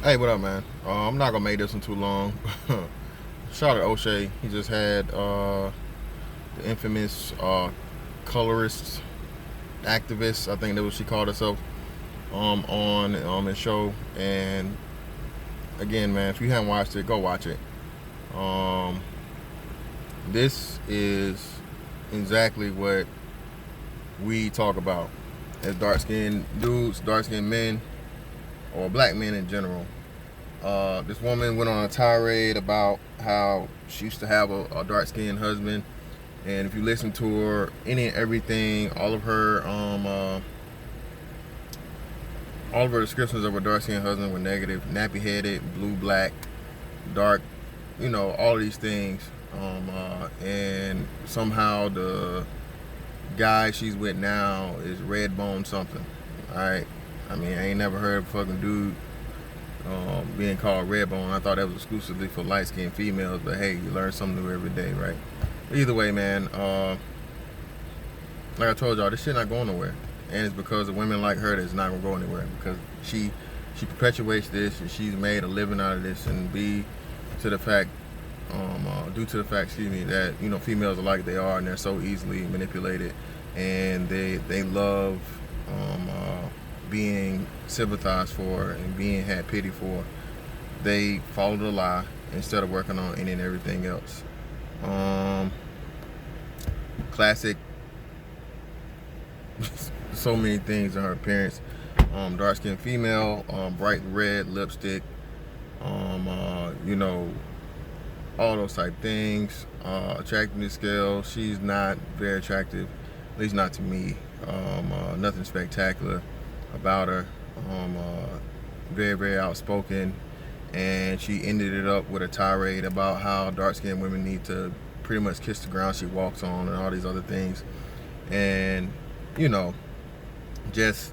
Hey, what up, man? I'm not gonna make this one too long. Shout out to O'Shea. He just had the infamous colorist activist, I think that was she called herself, on his show. And again, man, if you haven't watched it, go watch it. Um, this is exactly what we talk about as dark skinned dudes, dark skinned men, or black men in general. This woman went on a tirade about how she used to have a dark-skinned husband, and if you listen to her, any and everything, all of her descriptions of her dark-skinned husband were negative, nappy-headed, blue, black, dark, all of these things. And somehow the guy she's with now is red bone something. All right, I mean, I ain't never heard of a fucking dude being called redbone. I thought that was exclusively for light-skinned females, but hey, you learn something new every day, right? Either way, man, like I told y'all, this shit not going nowhere, and it's because of women like her that it's not gonna go anywhere, because she perpetuates this, and she's made a living out of this, and to the fact, due to the fact, excuse me, that females are like they are, and they're so easily manipulated, and they love being sympathized for and being had pity for. They follow the lie instead of working on any and everything else. Classic. So many things in her appearance. Dark skinned female, bright red lipstick, all those type things. Attractiveness scale, she's not very attractive, at least not to me. Nothing spectacular about her. Very, very outspoken, and she ended it up with a tirade about how dark-skinned women need to pretty much kiss the ground she walks on and all these other things. And just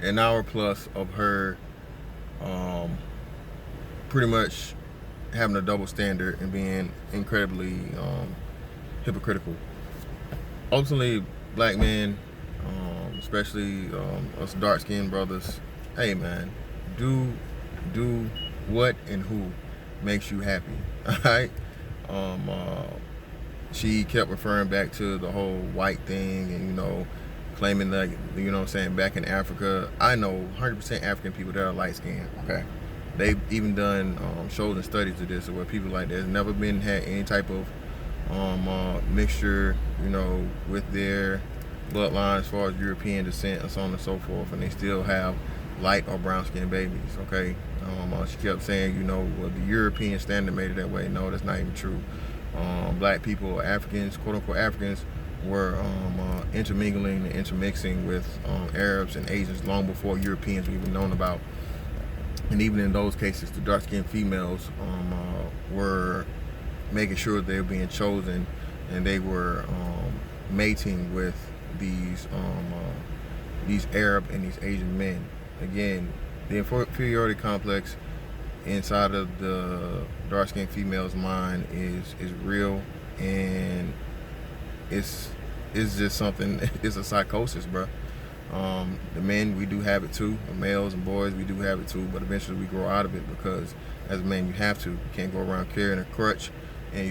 an hour plus of her pretty much having a double standard and being incredibly hypocritical. Ultimately, black men, especially us dark-skinned brothers, hey man, do what and who makes you happy. All right. She kept referring back to the whole white thing, and claiming that, saying back in Africa, I know 100% African people that are light skinned. Okay. They've even done shows and studies of this, where people like there's never been had any type of mixture, with their bloodline as far as European descent and so on and so forth, and they still have light or brown skinned babies. Okay. She kept saying, well, the European standard made it that way. No, that's not even true. Black people, Africans, quote unquote Africans, were intermingling and intermixing with Arabs and Asians long before Europeans were even known about. And even in those cases, the dark-skinned females were making sure they were being chosen, and they were mating with these Arab and these Asian men. Again, the inferiority complex inside of the dark-skinned female's mind is real, and it's just something. It's a psychosis, bro. The men, we do have it too. The males and boys, we do have it too. But eventually, we grow out of it, because as a man, you have to. You can't go around carrying a crutch and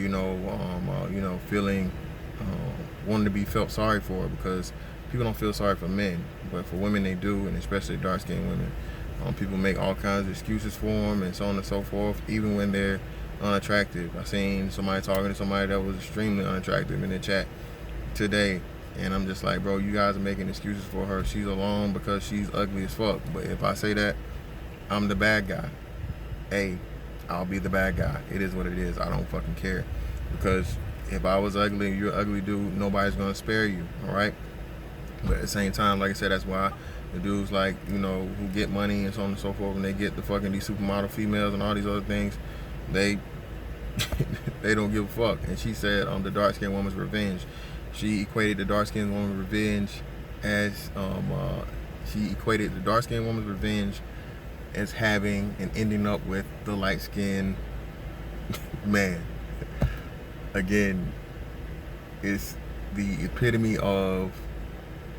feeling wanting to be felt sorry for, because people don't feel sorry for men, but for women they do, and especially dark-skinned women. People make all kinds of excuses for them and so on and so forth, even when they're unattractive. I seen somebody talking to somebody that was extremely unattractive in the chat today, and I'm just like, bro, you guys are making excuses for her. She's alone because she's ugly as fuck. But if I say that, I'm the bad guy. Hey, I'll be the bad guy. It is what it is. I don't fucking care, because if I was ugly and you're an ugly dude, nobody's gonna spare you. All right. But at the same time, like I said, that's why the dudes like, who get money and so on and so forth, and they get the fucking these supermodel females and all these other things, they they don't give a fuck. And she said the dark-skinned woman's revenge. She equated the dark-skinned woman's revenge as having and ending up with the light-skinned man. Again, it's the epitome of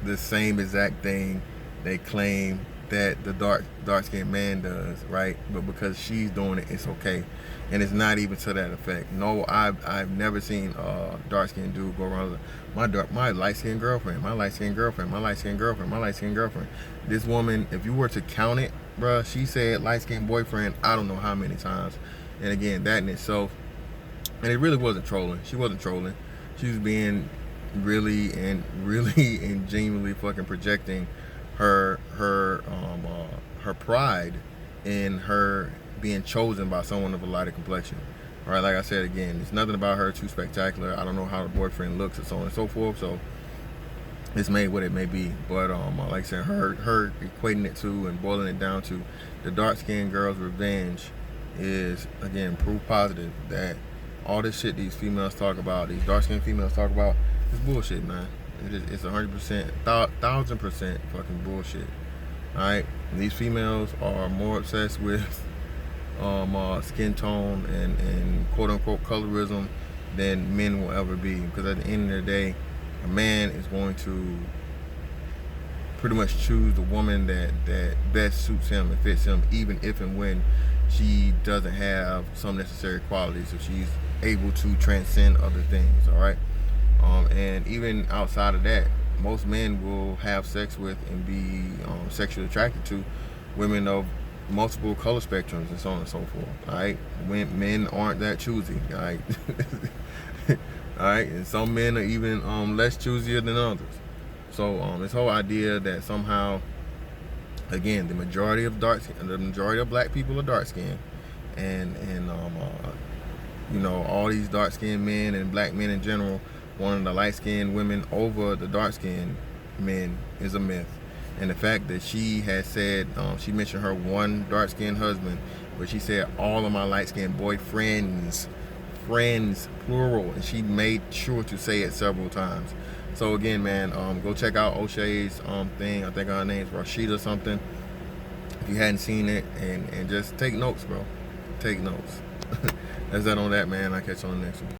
the same exact thing they claim that the dark skinned man does, right? But because she's doing it, it's okay, and it's not even to that effect. No, I've never seen a dark skinned dude go around my light skinned girlfriend, my light skinned girlfriend, my light skinned girlfriend, my light skinned girlfriend. This woman, if you were to count it, bruh, she said light skinned boyfriend I don't know how many times. And again, that in itself, and it really wasn't trolling. She wasn't trolling. She was being really and genuinely fucking projecting her pride in her being chosen by someone of a lighter complexion. All right, like I said again, it's nothing about her too spectacular. I don't know how the boyfriend looks and so on and so forth. So it's made what it may be. But like I said, her equating it to and boiling it down to the dark skinned girl's revenge is again proof positive that all this shit these females talk about, these dark skinned females talk about, is bullshit, man. It's 100%, 1000% fucking bullshit. Alright? These females are more obsessed with skin tone and quote unquote colorism than men will ever be. Because at the end of the day, a man is going to pretty much choose the woman that best suits him and fits him, even if and when she doesn't have some necessary qualities, so she's able to transcend other things. All right, and even outside of that, most men will have sex with and be sexually attracted to women of multiple color spectrums and so on and so forth. All right, when men aren't that choosy. All right, all right, and some men are even less choosier than others. So this whole idea that somehow, again, the majority of black people are dark skinned, and you know, all these dark skinned men and black men in general wanting the light skinned women over the dark skinned men is a myth. And the fact that she has said, she mentioned her one dark skinned husband, but she said all of my light skinned boyfriends, friends plural, and she made sure to say it several times. So again, man, go check out O'Shea's thing. I think her name's Rashida something. If you hadn't seen it, and just take notes, bro. Take notes. That's that on that, man. I'll catch you on the next one.